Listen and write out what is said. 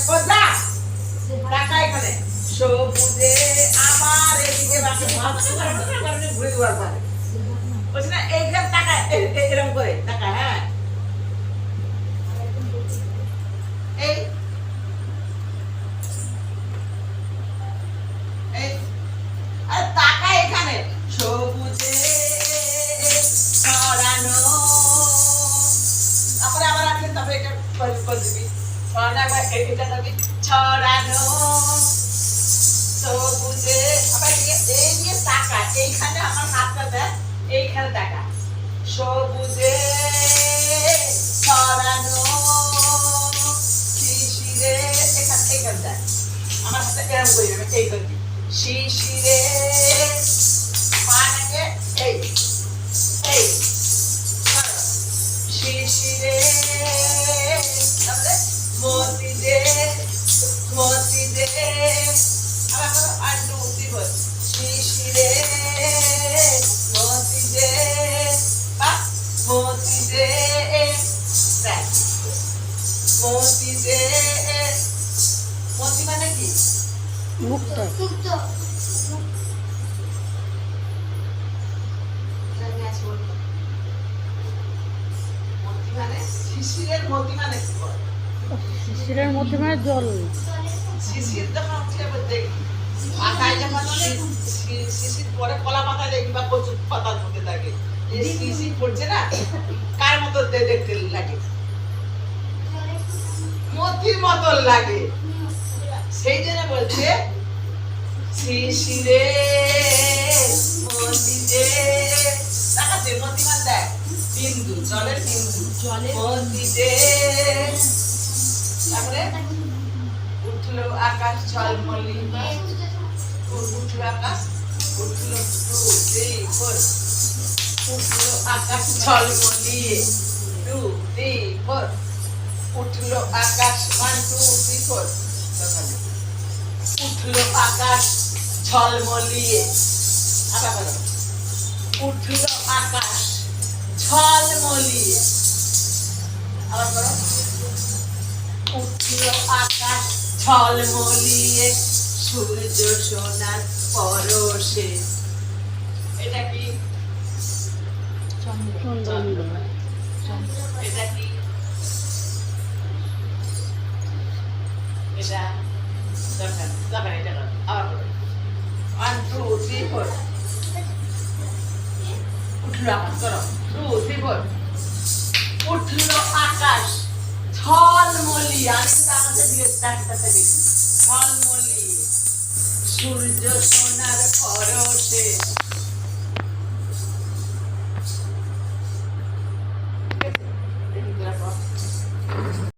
কোথা টাকা এখানে সবুজে আমার এদিকে বাকি ঘুরে ঘুরে পারে বলছি না এইখান টাকা এরকম করে টাকা হ্যাঁ এই এই আর টাকা এখানে সবুজে ছড়ানো তারপরে আবার আসেন তবে এটা করে দিবি ছড়ানো একবার এটা করবি ছড়ানো সবুজে আবার এই নিয়ে টাকা এইখানে আমার হাতটা দেয় এইখানে টাকা সবুজে ছড়ানো শিশিরে এখানে দেয় আমার হাতে এরকম করি আমি এই করবি শিশিরে পানাকে এই এই শিশিরে তাহলে মতি দে আবার আন্ডু দিব শিশিরে মতি দে বা মতি দে মতি দে মতি মানে কি মুক্ত শিশিরের মতি মানে কি বল শিশিরের মধ্যে মানে জল শিশির যখন হচ্ছে দেখি পাতায় যখন শিশির পরে কলা পাতা দেখি বা কচু পাতার মধ্যে থাকে শিশির পড়ছে না কার মতো দেখতে লাগে মতির মতো লাগে সেই জন্য বলছে শিশিরে মতিতে দেখাচ্ছে মতিমান দেখ বিন্দু জলের বিন্দু মতিতে তারপরে উঠলো আকাশ ঝলমলি উঠলো আকাশ উঠলো 2 3 4 উঠলো আকাশ ঝলমলি 2 3 4 উঠলো আকাশ 1 2 3 4 উঠলো আকাশ ঝলমলিয়ে আবার বলো উঠলো আকাশ ঝলমলিয়ে আবার বলো উঠলো আকাশ ঝলমলিয়ে সূর্য সোনার পরশে এটা কি এটা কি এটা দেখেন এটা আবার 1 2 3 4 উঠলো আকাশ করো 2 3 4 উঠলো আকাশ ঝলমলি আকাশে দিয়ে ঝলমলি সূর্য সোনার পরশে